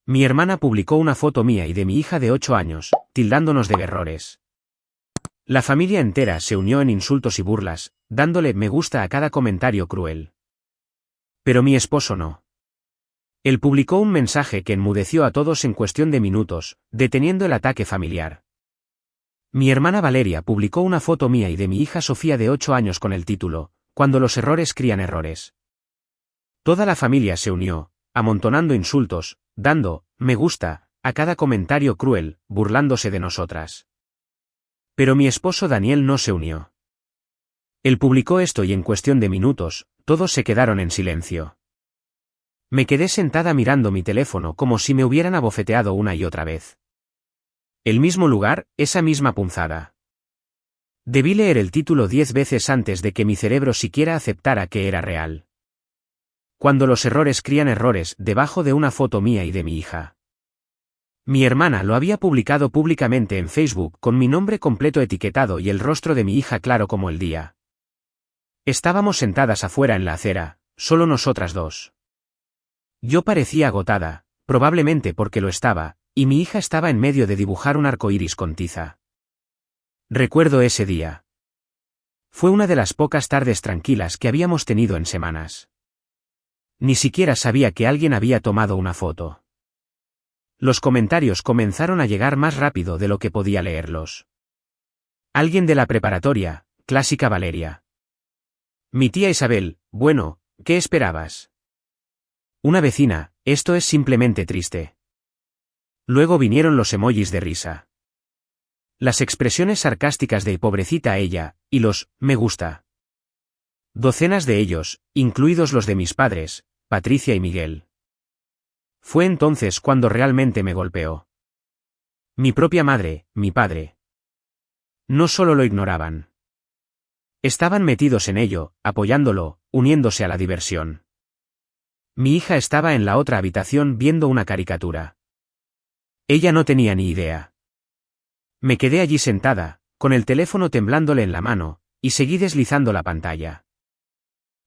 Mi hermana publicó una foto mía y de mi hija de 8 años, tildándonos de errores. La familia entera se unió en insultos y burlas, dándole me gusta a cada comentario cruel. Pero mi esposo no. Él publicó un mensaje que enmudeció a todos en cuestión de minutos, deteniendo el ataque familiar. Mi hermana Valeria publicó una foto mía y de mi hija Sofía de 8 años con el título, Cuando los errores crían errores. Toda la familia se unió, amontonando insultos, dando me gusta a cada comentario cruel, burlándose de nosotras. Pero mi esposo Daniel no se unió. Él publicó esto y en cuestión de minutos, todos se quedaron en silencio. Me quedé sentada mirando mi teléfono como si me hubieran abofeteado una y otra vez. El mismo lugar, esa misma punzada. Debí leer el título 10 veces antes de que mi cerebro siquiera aceptara que era real. Cuando los errores crían errores, debajo de una foto mía y de mi hija. Mi hermana lo había publicado públicamente en Facebook con mi nombre completo etiquetado y el rostro de mi hija claro como el día. Estábamos sentadas afuera en la acera, solo nosotras dos. Yo parecía agotada, probablemente porque lo estaba, y mi hija estaba en medio de dibujar un arco iris con tiza. Recuerdo ese día. Fue una de las pocas tardes tranquilas que habíamos tenido en semanas. Ni siquiera sabía que alguien había tomado una foto. Los comentarios comenzaron a llegar más rápido de lo que podía leerlos. Alguien de la preparatoria, clásica Valeria. Mi tía Isabel, bueno, ¿qué esperabas? Una vecina, esto es simplemente triste. Luego vinieron los emojis de risa. Las expresiones sarcásticas de pobrecita ella, y los me gusta. Docenas de ellos, incluidos los de mis padres, Patricia y Miguel. Fue entonces cuando realmente me golpeó. Mi propia madre, mi padre. No solo lo ignoraban. Estaban metidos en ello, apoyándolo, uniéndose a la diversión. Mi hija estaba en la otra habitación viendo una caricatura. Ella no tenía ni idea. Me quedé allí sentada, con el teléfono temblándole en la mano, y seguí deslizando la pantalla.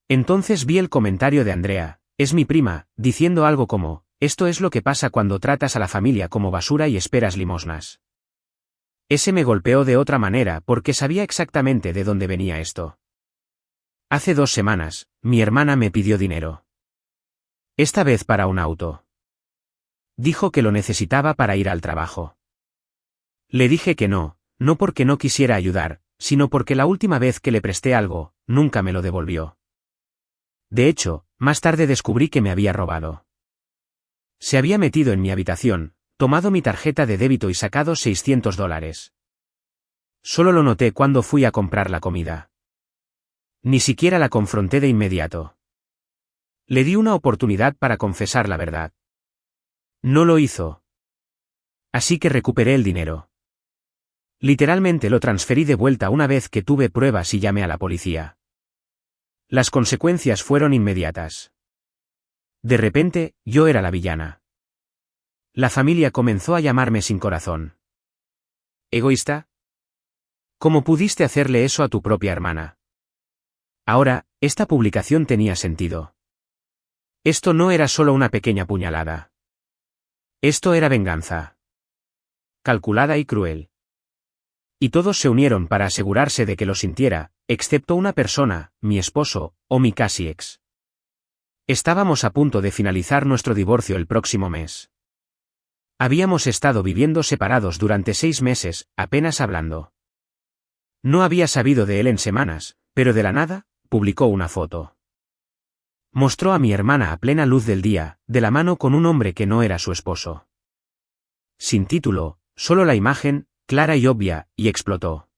Entonces vi el comentario de Andrea, es mi prima, diciendo algo como, esto es lo que pasa cuando tratas a la familia como basura y esperas limosnas. Ese me golpeó de otra manera porque sabía exactamente de dónde venía esto. Hace 2 semanas, mi hermana me pidió dinero. Esta vez para un auto. Dijo que lo necesitaba para ir al trabajo. Le dije que no, no porque no quisiera ayudar, sino porque la última vez que le presté algo, nunca me lo devolvió. De hecho, más tarde descubrí que me había robado. Se había metido en mi habitación, tomado mi tarjeta de débito y sacado $600. Solo lo noté cuando fui a comprar la comida. Ni siquiera la confronté de inmediato. Le di una oportunidad para confesar la verdad. No lo hizo. Así que recuperé el dinero. Literalmente lo transferí de vuelta una vez que tuve pruebas y llamé a la policía. Las consecuencias fueron inmediatas. De repente, yo era la villana. La familia comenzó a llamarme sin corazón. ¿Egoísta? ¿Cómo pudiste hacerle eso a tu propia hermana? Ahora, esta publicación tenía sentido. Esto no era solo una pequeña puñalada. Esto era venganza. Calculada y cruel. Y todos se unieron para asegurarse de que lo sintiera, excepto una persona, mi esposo, o mi casi ex. Estábamos a punto de finalizar nuestro divorcio el próximo mes. Habíamos estado viviendo separados durante 6 meses, apenas hablando. No había sabido de él en semanas, pero de la nada, publicó una foto. Mostró a mi hermana a plena luz del día, de la mano con un hombre que no era su esposo. Sin título, solo la imagen, clara y obvia, y explotó.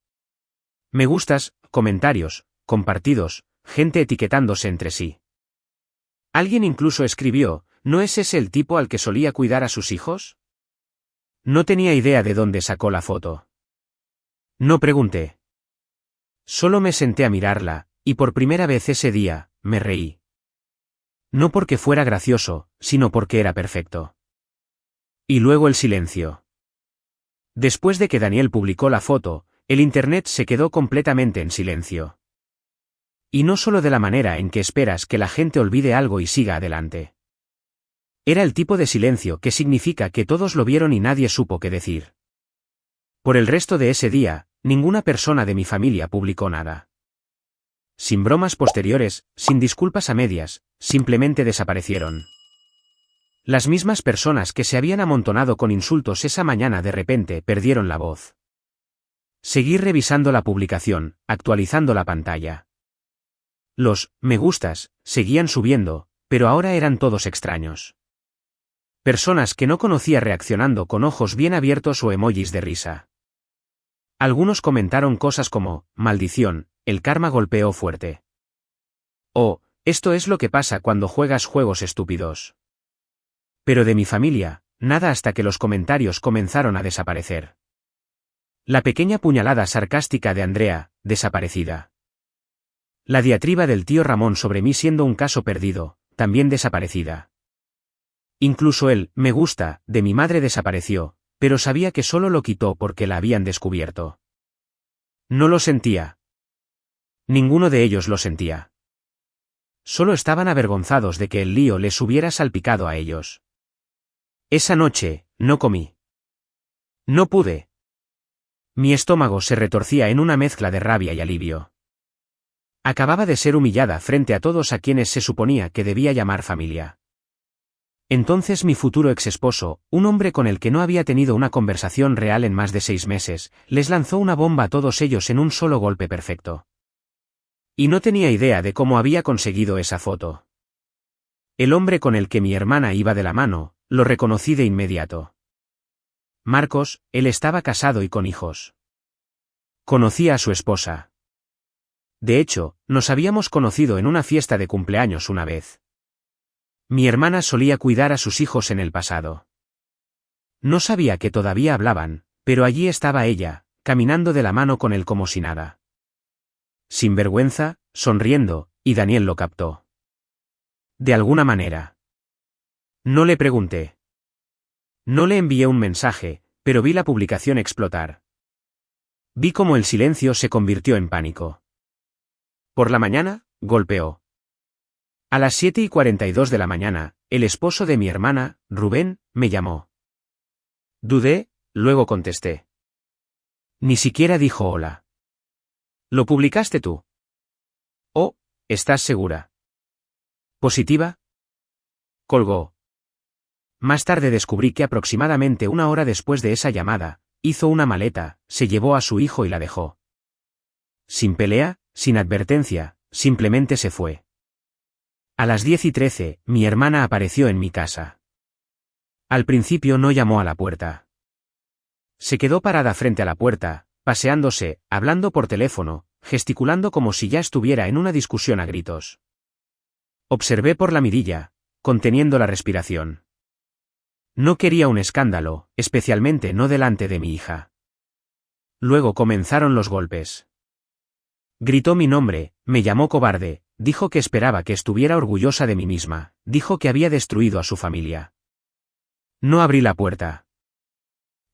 Me gustas, comentarios, compartidos, gente etiquetándose entre sí. Alguien incluso escribió, ¿no es ese el tipo al que solía cuidar a sus hijos? No tenía idea de dónde sacó la foto. No pregunté. Solo me senté a mirarla, y por primera vez ese día, me reí. No porque fuera gracioso, sino porque era perfecto. Y luego el silencio. Después de que Daniel publicó la foto, el internet se quedó completamente en silencio. Y no solo de la manera en que esperas que la gente olvide algo y siga adelante. Era el tipo de silencio que significa que todos lo vieron y nadie supo qué decir. Por el resto de ese día, ninguna persona de mi familia publicó nada. Sin bromas posteriores, sin disculpas a medias, simplemente desaparecieron. Las mismas personas que se habían amontonado con insultos esa mañana de repente perdieron la voz. Seguí revisando la publicación, actualizando la pantalla. Los me gustas seguían subiendo, pero ahora eran todos extraños. Personas que no conocía reaccionando con ojos bien abiertos o emojis de risa. Algunos comentaron cosas como, maldición, el karma golpeó fuerte. O, esto es lo que pasa cuando juegas juegos estúpidos. Pero de mi familia, nada hasta que los comentarios comenzaron a desaparecer. La pequeña puñalada sarcástica de Andrea, desaparecida. La diatriba del tío Ramón sobre mí siendo un caso perdido, también desaparecida. Incluso el me gusta de mi madre desapareció, pero sabía que solo lo quitó porque la habían descubierto. No lo sentía. Ninguno de ellos lo sentía. Solo estaban avergonzados de que el lío les hubiera salpicado a ellos. Esa noche, no comí. No pude. Mi estómago se retorcía en una mezcla de rabia y alivio. Acababa de ser humillada frente a todos a quienes se suponía que debía llamar familia. Entonces mi futuro exesposo, un hombre con el que no había tenido una conversación real en más de 6 meses, les lanzó una bomba a todos ellos en un solo golpe perfecto. Y no tenía idea de cómo había conseguido esa foto. El hombre con el que mi hermana iba de la mano, lo reconocí de inmediato. Marcos, él estaba casado y con hijos. Conocía a su esposa. De hecho, nos habíamos conocido en una fiesta de cumpleaños una vez. Mi hermana solía cuidar a sus hijos en el pasado. No sabía que todavía hablaban, pero allí estaba ella, caminando de la mano con él como si nada. Sin vergüenza, sonriendo, y Daniel lo captó. De alguna manera. No le pregunté. No le envié un mensaje, pero vi la publicación explotar. Vi cómo el silencio se convirtió en pánico. Por la mañana, golpeó. A las 7:42 de la mañana, el esposo de mi hermana, Rubén, me llamó. Dudé, luego contesté. Ni siquiera dijo hola. ¿Lo publicaste tú? Oh, ¿estás segura? ¿Positiva? Colgó. Más tarde descubrí que aproximadamente 1 hora después de esa llamada, hizo una maleta, se llevó a su hijo y la dejó. Sin pelea, sin advertencia, simplemente se fue. A las 10:13, mi hermana apareció en mi casa. Al principio no llamó a la puerta. Se quedó parada frente a la puerta, paseándose, hablando por teléfono, gesticulando como si ya estuviera en una discusión a gritos. Observé por la mirilla, conteniendo la respiración. No quería un escándalo, especialmente no delante de mi hija. Luego comenzaron los golpes. Gritó mi nombre, me llamó cobarde, dijo que esperaba que estuviera orgullosa de mí misma, dijo que había destruido a su familia. No abrí la puerta.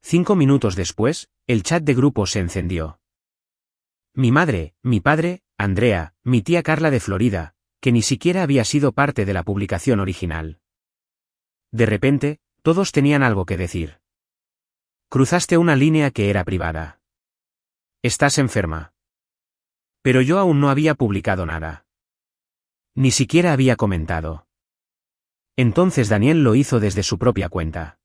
5 minutos después, el chat de grupo se encendió. Mi madre, mi padre, Andrea, mi tía Carla de Florida, que ni siquiera había sido parte de la publicación original. De repente, todos tenían algo que decir. Cruzaste una línea que era privada. Estás enferma. Pero yo aún no había publicado nada. Ni siquiera había comentado. Entonces Daniel lo hizo desde su propia cuenta.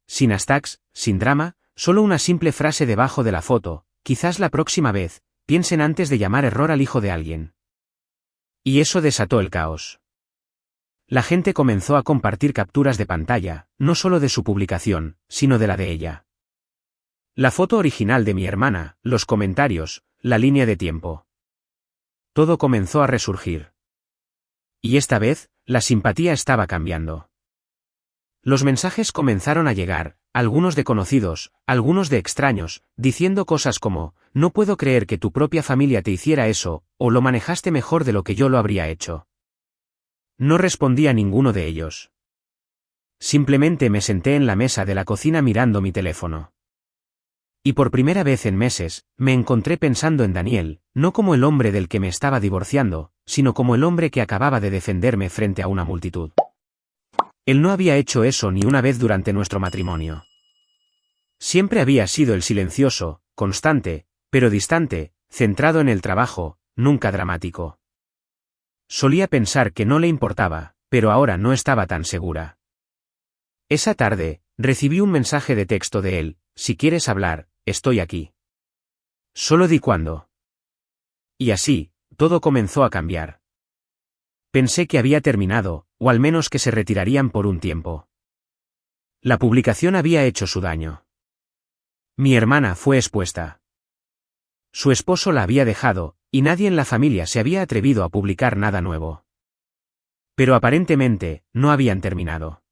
Sin hashtags, sin drama, solo una simple frase debajo de la foto, quizás la próxima vez, piensen antes de llamar error al hijo de alguien. Y eso desató el caos. La gente comenzó a compartir capturas de pantalla, no solo de su publicación, sino de la de ella. La foto original de mi hermana, los comentarios, la línea de tiempo. Todo comenzó a resurgir. Y esta vez, la simpatía estaba cambiando. Los mensajes comenzaron a llegar, algunos de conocidos, algunos de extraños, diciendo cosas como, no puedo creer que tu propia familia te hiciera eso, o lo manejaste mejor de lo que yo lo habría hecho. No respondí a ninguno de ellos. Simplemente me senté en la mesa de la cocina mirando mi teléfono. Y por primera vez en meses, me encontré pensando en Daniel, no como el hombre del que me estaba divorciando, sino como el hombre que acababa de defenderme frente a una multitud. Él no había hecho eso ni una vez durante nuestro matrimonio. Siempre había sido el silencioso, constante, pero distante, centrado en el trabajo, nunca dramático. Solía pensar que no le importaba, pero ahora no estaba tan segura. Esa tarde, recibí un mensaje de texto de él: si quieres hablar, estoy aquí. Solo di cuándo. Y así, todo comenzó a cambiar. Pensé que había terminado, o al menos que se retirarían por un tiempo. La publicación había hecho su daño. Mi hermana fue expuesta. Su esposo la había dejado, y nadie en la familia se había atrevido a publicar nada nuevo. Pero aparentemente, no habían terminado.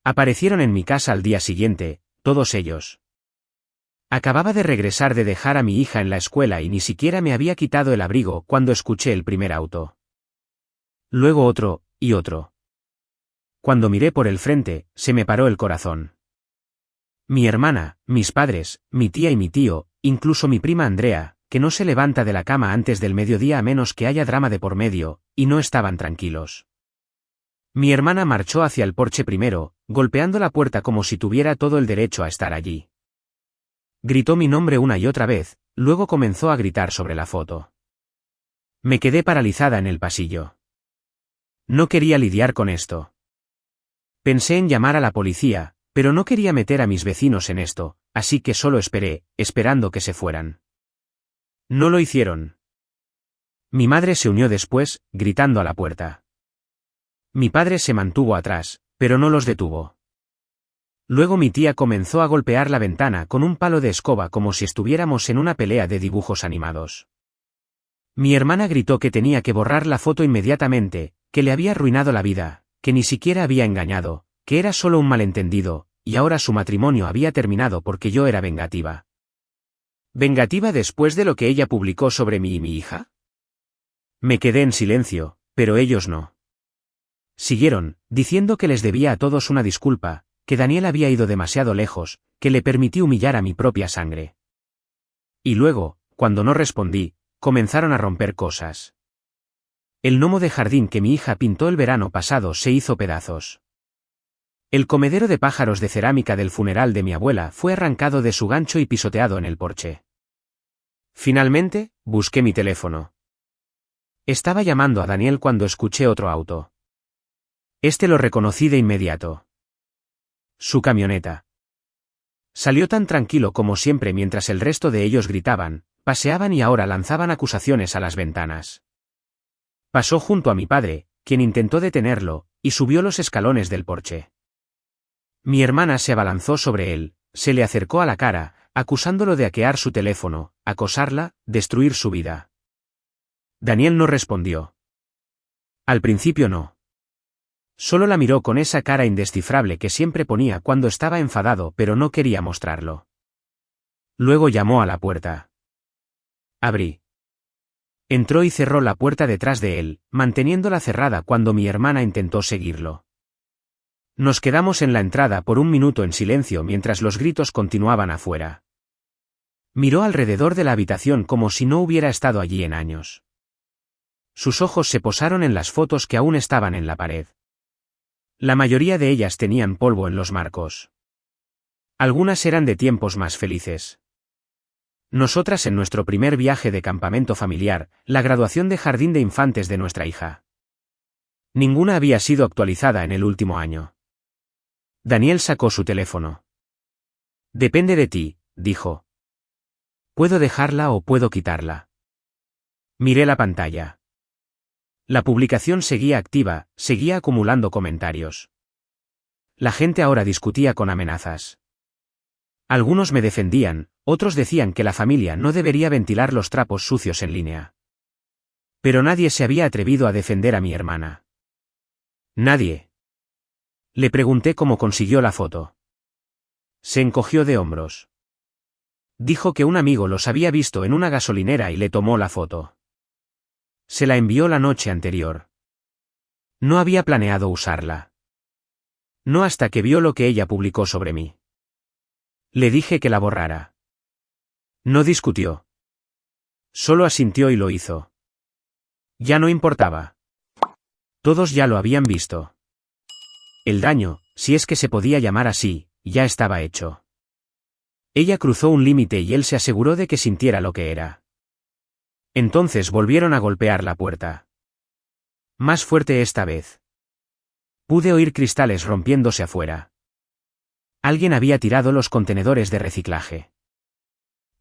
Aparecieron en mi casa al día siguiente, todos ellos. Acababa de regresar de dejar a mi hija en la escuela y ni siquiera me había quitado el abrigo cuando escuché el primer auto. Luego otro, y otro. Cuando miré por el frente, se me paró el corazón. Mi hermana, mis padres, mi tía y mi tío, incluso mi prima Andrea, que no se levanta de la cama antes del mediodía a menos que haya drama de por medio, y no estaban tranquilos. Mi hermana marchó hacia el porche primero, golpeando la puerta como si tuviera todo el derecho a estar allí. Gritó mi nombre una y otra vez, luego comenzó a gritar sobre la foto. Me quedé paralizada en el pasillo. No quería lidiar con esto. Pensé en llamar a la policía, pero no quería meter a mis vecinos en esto, así que solo esperé, esperando que se fueran. No lo hicieron. Mi madre se unió después, gritando a la puerta. Mi padre se mantuvo atrás, pero no los detuvo. Luego mi tía comenzó a golpear la ventana con un palo de escoba como si estuviéramos en una pelea de dibujos animados. Mi hermana gritó que tenía que borrar la foto inmediatamente, que le había arruinado la vida, que ni siquiera había engañado, que era solo un malentendido, y ahora su matrimonio había terminado porque yo era vengativa. ¿Vengativa después de lo que ella publicó sobre mí y mi hija? Me quedé en silencio, pero ellos no. Siguieron, diciendo que les debía a todos una disculpa, que Daniel había ido demasiado lejos, que le permití humillar a mi propia sangre. Y luego, cuando no respondí, comenzaron a romper cosas. El gnomo de jardín que mi hija pintó el verano pasado se hizo pedazos. El comedero de pájaros de cerámica del funeral de mi abuela fue arrancado de su gancho y pisoteado en el porche. Finalmente, busqué mi teléfono. Estaba llamando a Daniel cuando escuché otro auto. Lo reconocí de inmediato. Su camioneta. Salió tan tranquilo como siempre mientras el resto de ellos gritaban, paseaban y ahora lanzaban acusaciones a las ventanas. Pasó junto a mi padre, quien intentó detenerlo, y subió los escalones del porche. Mi hermana se abalanzó sobre él, se le acercó a la cara, acusándolo de hackear su teléfono, acosarla, destruir su vida. Daniel no respondió. Al principio no. Solo la miró con esa cara indescifrable que siempre ponía cuando estaba enfadado pero no quería mostrarlo. Luego llamó a la puerta. Abrí. Entró y cerró la puerta detrás de él, manteniéndola cerrada cuando mi hermana intentó seguirlo. Nos quedamos en la entrada por un minuto en silencio mientras los gritos continuaban afuera. Miró alrededor de la habitación como si no hubiera estado allí en años. Sus ojos se posaron en las fotos que aún estaban en la pared. La mayoría de ellas tenían polvo en los marcos. Algunas eran de tiempos más felices. Nosotras en nuestro primer viaje de campamento familiar, la graduación de jardín de infantes de nuestra hija. Ninguna había sido actualizada en el último año. Daniel sacó su teléfono. Depende de ti, dijo. Puedo dejarla o puedo quitarla. Miré la pantalla. La publicación seguía activa, seguía acumulando comentarios. La gente ahora discutía con amenazas. Algunos me defendían, otros decían que la familia no debería ventilar los trapos sucios en línea. Pero nadie se había atrevido a defender a mi hermana. Nadie. Le pregunté cómo consiguió la foto. Se encogió de hombros. Dijo que un amigo los había visto en una gasolinera y le tomó la foto. Se la envió la noche anterior. No había planeado usarla. No hasta que vio lo que ella publicó sobre mí. Le dije que la borrara. No discutió. Solo asintió y lo hizo. Ya no importaba. Todos ya lo habían visto. El daño, si es que se podía llamar así, ya estaba hecho. Ella cruzó un límite y él se aseguró de que sintiera lo que era. Entonces volvieron a golpear la puerta. Más fuerte esta vez. Pude oír cristales rompiéndose afuera. Alguien había tirado los contenedores de reciclaje.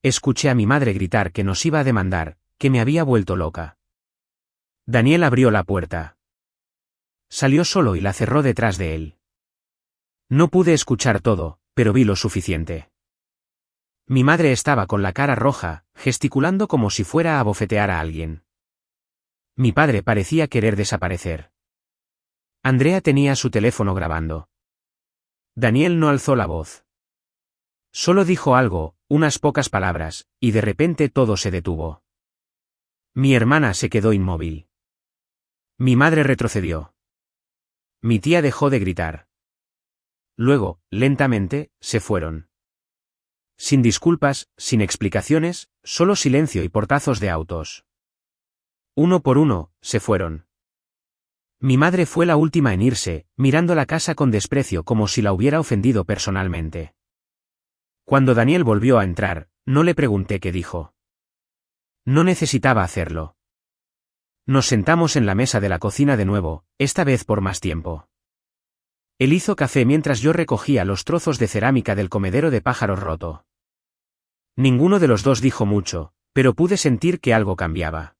Escuché a mi madre gritar que nos iba a demandar, que me había vuelto loca. Daniel abrió la puerta. Salió solo y la cerró detrás de él. No pude escuchar todo, pero vi lo suficiente. Mi madre estaba con la cara roja, gesticulando como si fuera a abofetear a alguien. Mi padre parecía querer desaparecer. Andrea tenía su teléfono grabando. Daniel no alzó la voz. Solo dijo algo, unas pocas palabras, y de repente todo se detuvo. Mi hermana se quedó inmóvil. Mi madre retrocedió. Mi tía dejó de gritar. Luego, lentamente, se fueron. Sin disculpas, sin explicaciones, solo silencio y portazos de autos. Uno por uno, se fueron. Mi madre fue la última en irse, mirando la casa con desprecio como si la hubiera ofendido personalmente. Cuando Daniel volvió a entrar, no le pregunté qué dijo. No necesitaba hacerlo. Nos sentamos en la mesa de la cocina de nuevo, esta vez por más tiempo. Él hizo café mientras yo recogía los trozos de cerámica del comedero de pájaros roto. Ninguno de los dos dijo mucho, pero pude sentir que algo cambiaba.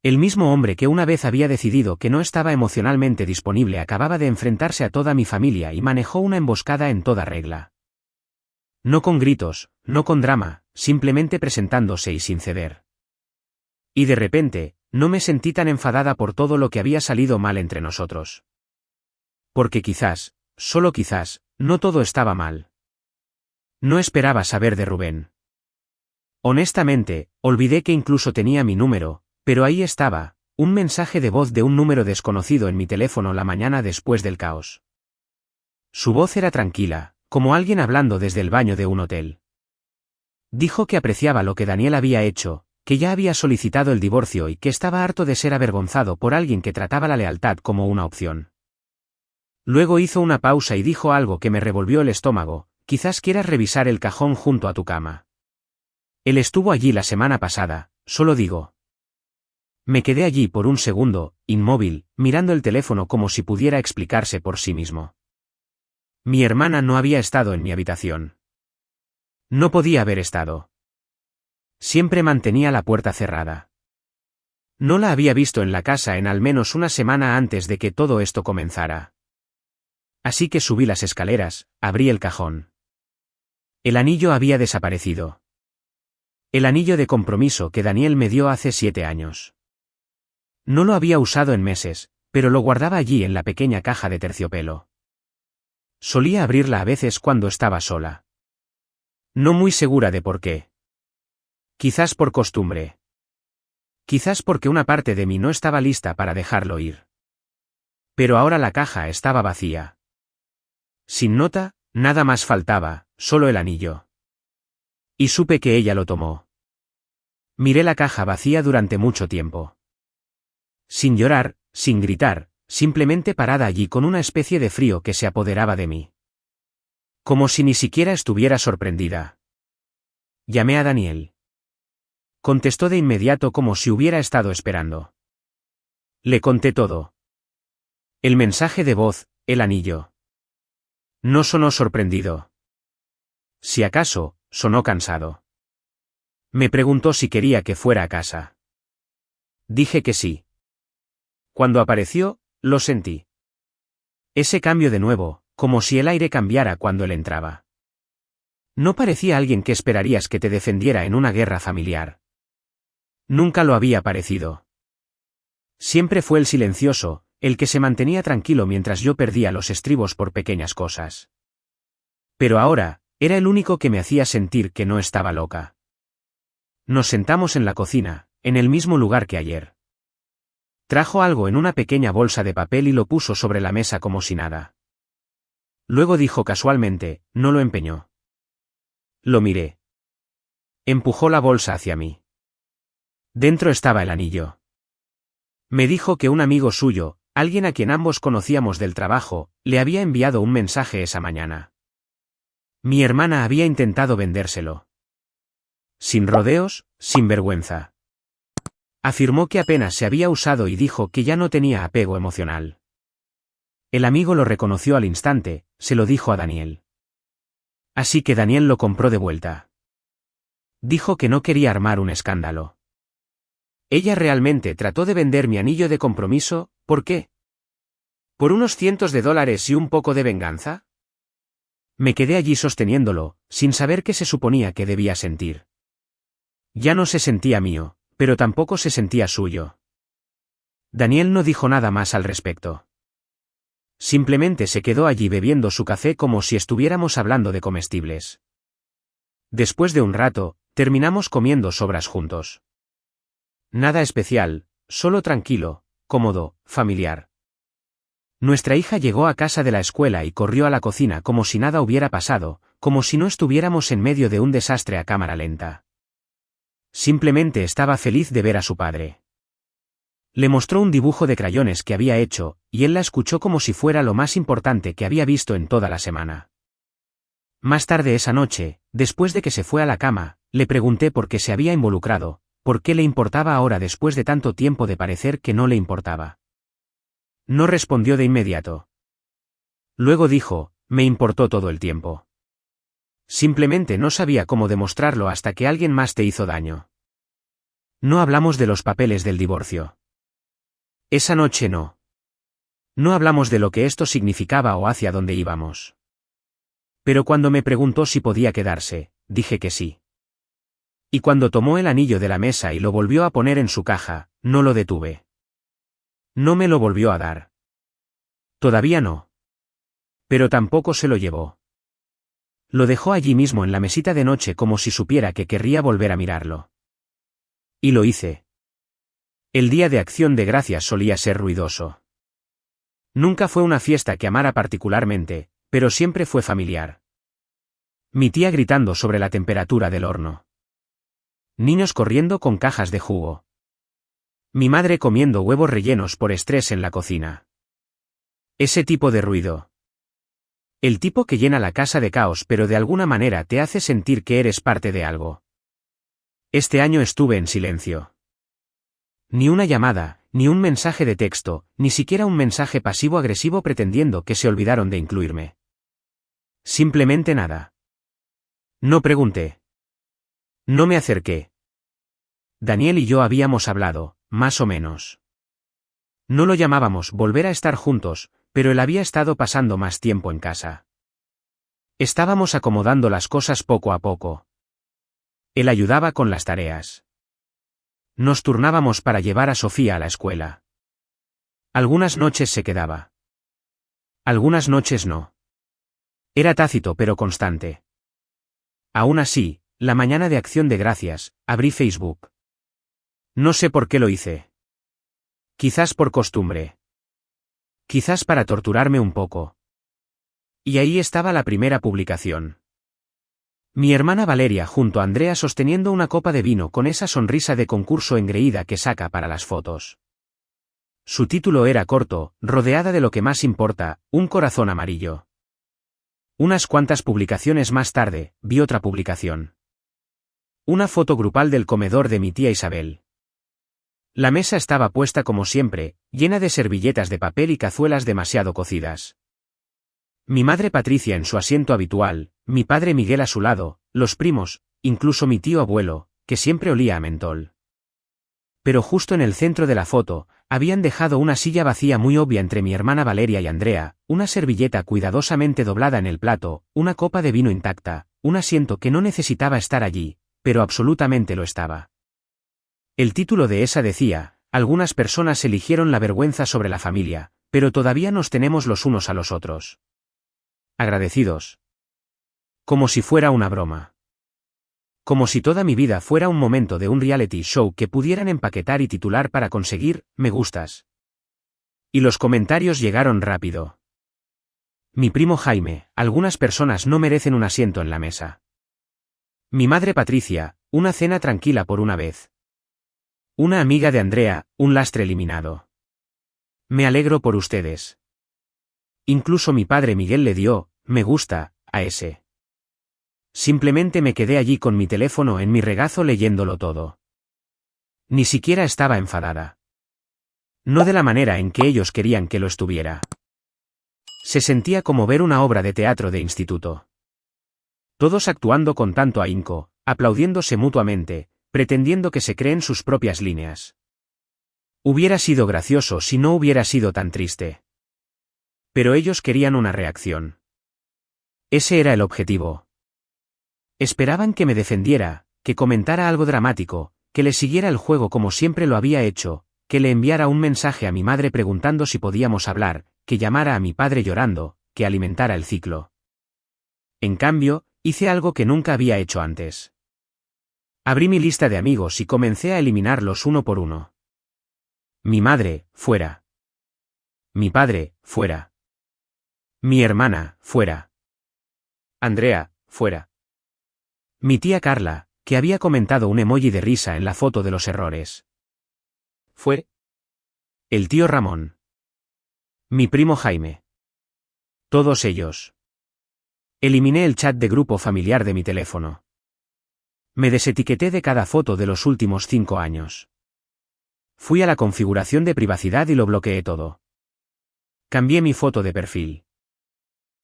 El mismo hombre que una vez había decidido que no estaba emocionalmente disponible acababa de enfrentarse a toda mi familia y manejó una emboscada en toda regla. No con gritos, no con drama, simplemente presentándose y sin ceder. Y de repente, no me sentí tan enfadada por todo lo que había salido mal entre nosotros. Porque quizás, solo quizás, no todo estaba mal. No esperaba saber de Rubén. Honestamente, olvidé que incluso tenía mi número, pero ahí estaba, un mensaje de voz de un número desconocido en mi teléfono la mañana después del caos. Su voz era tranquila, como alguien hablando desde el baño de un hotel. Dijo que apreciaba lo que Daniel había hecho, que ya había solicitado el divorcio y que estaba harto de ser avergonzado por alguien que trataba la lealtad como una opción. Luego hizo una pausa y dijo algo que me revolvió el estómago: quizás quieras revisar el cajón junto a tu cama. Él estuvo allí la semana pasada, solo digo. Me quedé allí por un segundo, inmóvil, mirando el teléfono como si pudiera explicarse por sí mismo. Mi hermana no había estado en mi habitación. No podía haber estado. Siempre mantenía la puerta cerrada. No la había visto en la casa en al menos una semana antes de que todo esto comenzara. Así que subí las escaleras, abrí el cajón. El anillo había desaparecido. El anillo de compromiso que Daniel me dio hace 7 años. No lo había usado en meses, pero lo guardaba allí en la pequeña caja de terciopelo. Solía abrirla a veces cuando estaba sola. No muy segura de por qué. Quizás por costumbre. Quizás porque una parte de mí no estaba lista para dejarlo ir. Pero ahora la caja estaba vacía. Sin nota, nada más faltaba, solo el anillo. Y supe que ella lo tomó. Miré la caja vacía durante mucho tiempo. Sin llorar, sin gritar, simplemente parada allí con una especie de frío que se apoderaba de mí. Como si ni siquiera estuviera sorprendida. Llamé a Daniel. Contestó de inmediato como si hubiera estado esperando. Le conté todo. El mensaje de voz, el anillo. No sonó sorprendido. Si acaso, sonó cansado. Me preguntó si quería que fuera a casa. Dije que sí. Cuando apareció, lo sentí. Ese cambio de nuevo, como si el aire cambiara cuando él entraba. No parecía alguien que esperarías que te defendiera en una guerra familiar. Nunca lo había parecido. Siempre fue el silencioso, el que se mantenía tranquilo mientras yo perdía los estribos por pequeñas cosas. Pero ahora, era el único que me hacía sentir que no estaba loca. Nos sentamos en la cocina, en el mismo lugar que ayer. Trajo algo en una pequeña bolsa de papel y lo puso sobre la mesa como si nada. Luego dijo casualmente: no lo empeñó. Lo miré. Empujó la bolsa hacia mí. Dentro estaba el anillo. Me dijo que un amigo suyo, alguien a quien ambos conocíamos del trabajo, le había enviado un mensaje esa mañana. Mi hermana había intentado vendérselo. Sin rodeos, sin vergüenza. Afirmó que apenas se había usado y dijo que ya no tenía apego emocional. El amigo lo reconoció al instante, se lo dijo a Daniel. Así que Daniel lo compró de vuelta. Dijo que no quería armar un escándalo. Ella realmente trató de vender mi anillo de compromiso, ¿por qué? ¿Por unos cientos de dólares y un poco de venganza? Me quedé allí sosteniéndolo, sin saber qué se suponía que debía sentir. Ya no se sentía mío, pero tampoco se sentía suyo. Daniel no dijo nada más al respecto. Simplemente se quedó allí bebiendo su café como si estuviéramos hablando de comestibles. Después de un rato, terminamos comiendo sobras juntos. Nada especial, solo tranquilo, cómodo, familiar. Nuestra hija llegó a casa de la escuela y corrió a la cocina como si nada hubiera pasado, como si no estuviéramos en medio de un desastre a cámara lenta. Simplemente estaba feliz de ver a su padre. Le mostró un dibujo de crayones que había hecho, y él la escuchó como si fuera lo más importante que había visto en toda la semana. Más tarde esa noche, después de que se fue a la cama, le pregunté por qué se había involucrado, por qué le importaba ahora después de tanto tiempo de parecer que no le importaba. No respondió de inmediato. Luego dijo, me importó todo el tiempo. Simplemente no sabía cómo demostrarlo hasta que alguien más te hizo daño. No hablamos de los papeles del divorcio. Esa noche no. No hablamos de lo que esto significaba o hacia dónde íbamos. Pero cuando me preguntó si podía quedarse, dije que sí. Y cuando tomó el anillo de la mesa y lo volvió a poner en su caja, no lo detuve. No me lo volvió a dar. Todavía no. Pero tampoco se lo llevó. Lo dejó allí mismo en la mesita de noche como si supiera que querría volver a mirarlo. Y lo hice. El día de Acción de Gracias solía ser ruidoso. Nunca fue una fiesta que amara particularmente, pero siempre fue familiar. Mi tía gritando sobre la temperatura del horno. Niños corriendo con cajas de jugo. Mi madre comiendo huevos rellenos por estrés en la cocina. Ese tipo de ruido. El tipo que llena la casa de caos pero de alguna manera te hace sentir que eres parte de algo. Este año estuve en silencio. Ni una llamada, ni un mensaje de texto, ni siquiera un mensaje pasivo-agresivo pretendiendo que se olvidaron de incluirme. Simplemente nada. No pregunté. No me acerqué. Daniel y yo habíamos hablado, más o menos. No lo llamábamos volver a estar juntos, pero él había estado pasando más tiempo en casa. Estábamos acomodando las cosas poco a poco. Él ayudaba con las tareas. Nos turnábamos para llevar a Sofía a la escuela. Algunas noches se quedaba. Algunas noches no. Era tácito pero constante. Aún así, la mañana de Acción de Gracias, abrí Facebook. No sé por qué lo hice. Quizás por costumbre. Quizás para torturarme un poco. Y ahí estaba la primera publicación. Mi hermana Valeria junto a Andrea sosteniendo una copa de vino con esa sonrisa de concurso engreída que saca para las fotos. Su título era corto, rodeada de lo que más importa, un corazón amarillo. Unas cuantas publicaciones más tarde, vi otra publicación. Una foto grupal del comedor de mi tía Isabel. La mesa estaba puesta como siempre, llena de servilletas de papel y cazuelas demasiado cocidas. Mi madre Patricia en su asiento habitual, mi padre Miguel a su lado, los primos, incluso mi tío abuelo, que siempre olía a mentol. Pero justo en el centro de la foto, habían dejado una silla vacía muy obvia entre mi hermana Valeria y Andrea, una servilleta cuidadosamente doblada en el plato, una copa de vino intacta, un asiento que no necesitaba estar allí, pero absolutamente lo estaba. El título de esa decía, algunas personas eligieron la vergüenza sobre la familia, pero todavía nos tenemos los unos a los otros. Agradecidos. Como si fuera una broma. Como si toda mi vida fuera un momento de un reality show que pudieran empaquetar y titular para conseguir me gustas. Y los comentarios llegaron rápido. Mi primo Jaime, algunas personas no merecen un asiento en la mesa. Mi madre Patricia, una cena tranquila por una vez. Una amiga de Andrea, un lastre eliminado. Me alegro por ustedes. Incluso mi padre Miguel le dio, me gusta, a ese. Simplemente me quedé allí con mi teléfono en mi regazo leyéndolo todo. Ni siquiera estaba enfadada. No de la manera en que ellos querían que lo estuviera. Se sentía como ver una obra de teatro de instituto. Todos actuando con tanto ahínco, aplaudiéndose mutuamente, pretendiendo que se creen sus propias líneas. Hubiera sido gracioso si no hubiera sido tan triste. Pero ellos querían una reacción. Ese era el objetivo. Esperaban que me defendiera, que comentara algo dramático, que le siguiera el juego como siempre lo había hecho, que le enviara un mensaje a mi madre preguntando si podíamos hablar, que llamara a mi padre llorando, que alimentara el ciclo. En cambio, hice algo que nunca había hecho antes. Abrí mi lista de amigos y comencé a eliminarlos uno por uno. Mi madre, fuera. Mi padre, fuera. Mi hermana, fuera. Andrea, fuera. Mi tía Carla, que había comentado un emoji de risa en la foto de los errores. Fue. El tío Ramón. Mi primo Jaime. Todos ellos. Eliminé el chat de grupo familiar de mi teléfono. Me desetiqueté de cada foto de los últimos 5 años. Fui a la configuración de privacidad y lo bloqueé todo. Cambié mi foto de perfil.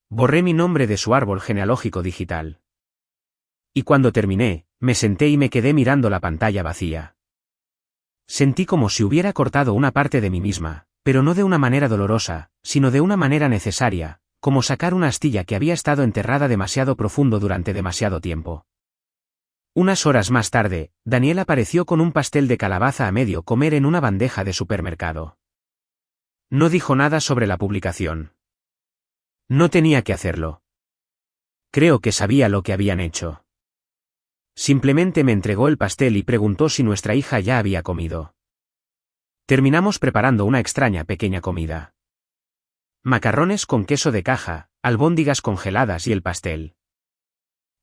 Borré mi nombre de su árbol genealógico digital. Y cuando terminé, me senté y me quedé mirando la pantalla vacía. Sentí como si hubiera cortado una parte de mí misma, pero no de una manera dolorosa, sino de una manera necesaria, como sacar una astilla que había estado enterrada demasiado profundo durante demasiado tiempo. Unas horas más tarde, Daniel apareció con un pastel de calabaza a medio comer en una bandeja de supermercado. No dijo nada sobre la publicación. No tenía que hacerlo. Creo que sabía lo que habían hecho. Simplemente me entregó el pastel y preguntó si nuestra hija ya había comido. Terminamos preparando una extraña pequeña comida. Macarrones con queso de caja, albóndigas congeladas y el pastel.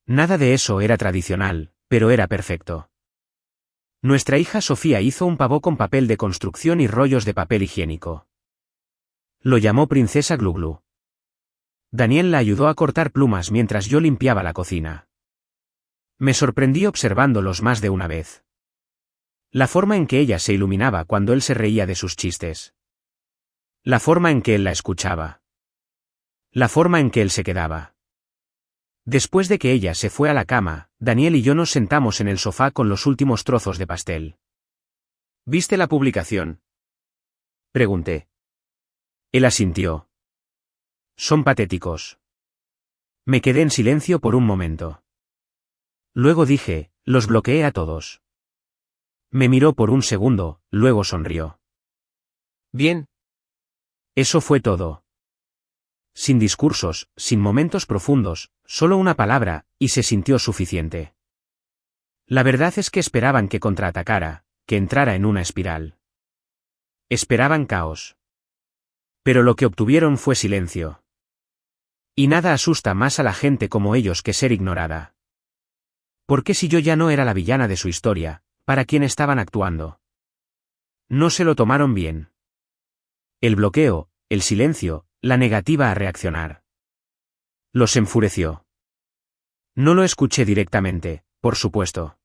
Nada de eso era tradicional, pero era perfecto. Nuestra hija Sofía hizo un pavó con papel de construcción y rollos de papel higiénico. Lo llamó Princesa Gluglu. Daniel la ayudó a cortar plumas mientras yo limpiaba la cocina. Me sorprendí observándolos más de una vez. La forma en que ella se iluminaba cuando él se reía de sus chistes. La forma en que él la escuchaba. La forma en que él se quedaba. Después de que ella se fue a la cama, Daniel y yo nos sentamos en el sofá con los últimos trozos de pastel. ¿Viste la publicación?, pregunté. Él asintió. Son patéticos. Me quedé en silencio por un momento. Luego dije, los bloqueé a todos. Me miró por un segundo, luego sonrió. Bien. Eso fue todo. Sin discursos, sin momentos profundos, solo una palabra, y se sintió suficiente. La verdad es que esperaban que contraatacara, que entrara en una espiral. Esperaban caos. Pero lo que obtuvieron fue silencio. Y nada asusta más a la gente como ellos que ser ignorada. Porque si yo ya no era la villana de su historia, ¿para quién estaban actuando? No se lo tomaron bien. El bloqueo, el silencio, la negativa a reaccionar. Los enfureció. No lo escuché directamente, por supuesto.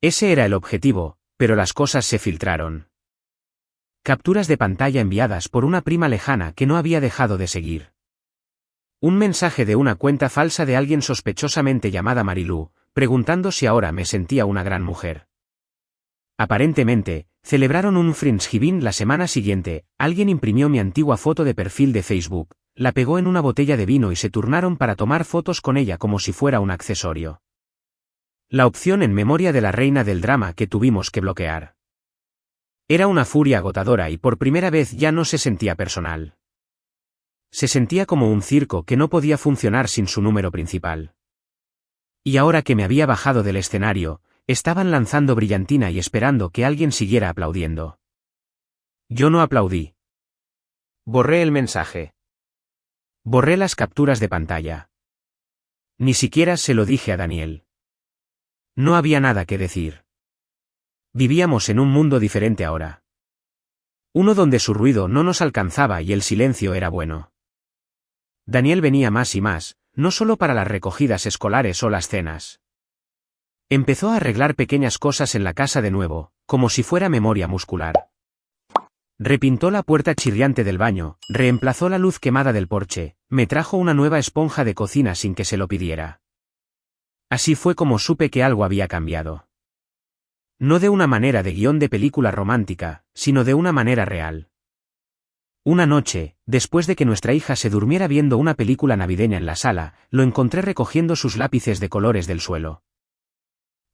Ese era el objetivo, pero las cosas se filtraron. Capturas de pantalla enviadas por una prima lejana que no había dejado de seguir. Un mensaje de una cuenta falsa de alguien sospechosamente llamada Marilú, preguntando si ahora me sentía una gran mujer. Aparentemente, celebraron un Friendsgiving la semana siguiente, alguien imprimió mi antigua foto de perfil de Facebook, la pegó en una botella de vino y se turnaron para tomar fotos con ella como si fuera un accesorio. La opción en memoria de la reina del drama que tuvimos que bloquear. Era una furia agotadora y por primera vez ya no se sentía personal. Se sentía como un circo que no podía funcionar sin su número principal. Y ahora que me había bajado del escenario, estaban lanzando brillantina y esperando que alguien siguiera aplaudiendo. Yo no aplaudí. Borré el mensaje. Borré las capturas de pantalla. Ni siquiera se lo dije a Daniel. No había nada que decir. Vivíamos en un mundo diferente ahora. Uno donde su ruido no nos alcanzaba y el silencio era bueno. Daniel venía más y más, no solo para las recogidas escolares o las cenas. Empezó a arreglar pequeñas cosas en la casa de nuevo, como si fuera memoria muscular. Repintó la puerta chirriante del baño, reemplazó la luz quemada del porche, me trajo una nueva esponja de cocina sin que se lo pidiera. Así fue como supe que algo había cambiado. No de una manera de guión de película romántica, sino de una manera real. Una noche, después de que nuestra hija se durmiera viendo una película navideña en la sala, lo encontré recogiendo sus lápices de colores del suelo.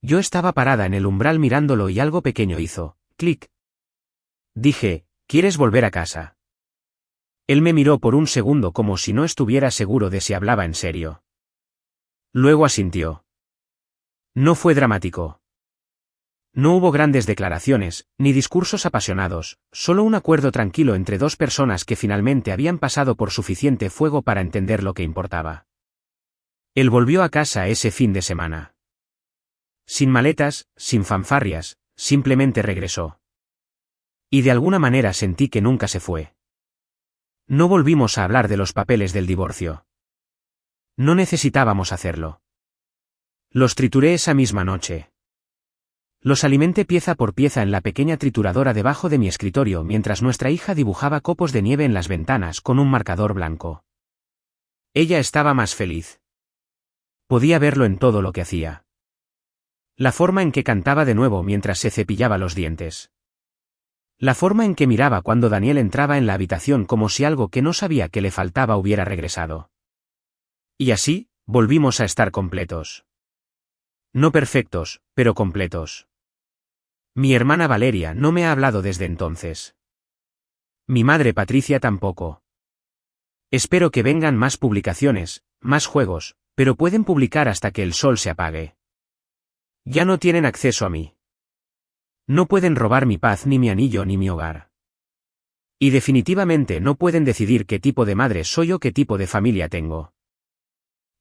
Yo estaba parada en el umbral mirándolo y algo pequeño hizo, clic. Dije, ¿quieres volver a casa? Él me miró por un segundo como si no estuviera seguro de si hablaba en serio. Luego asintió. No fue dramático. No hubo grandes declaraciones, ni discursos apasionados, solo un acuerdo tranquilo entre dos personas que finalmente habían pasado por suficiente fuego para entender lo que importaba. Él volvió a casa ese fin de semana. Sin maletas, sin fanfarrias, simplemente regresó. Y de alguna manera sentí que nunca se fue. No volvimos a hablar de los papeles del divorcio. No necesitábamos hacerlo. Los trituré esa misma noche. Los alimenté pieza por pieza en la pequeña trituradora debajo de mi escritorio mientras nuestra hija dibujaba copos de nieve en las ventanas con un marcador blanco. Ella estaba más feliz. Podía verlo en todo lo que hacía. La forma en que cantaba de nuevo mientras se cepillaba los dientes. La forma en que miraba cuando Daniel entraba en la habitación como si algo que no sabía que le faltaba hubiera regresado. Y así, volvimos a estar completos. No perfectos, pero completos. Mi hermana Valeria no me ha hablado desde entonces. Mi madre Patricia tampoco. Espero que vengan más publicaciones, más juegos, pero pueden publicar hasta que el sol se apague. Ya no tienen acceso a mí. No pueden robar mi paz ni mi anillo ni mi hogar. Y definitivamente no pueden decidir qué tipo de madre soy o qué tipo de familia tengo.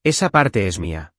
Esa parte es mía.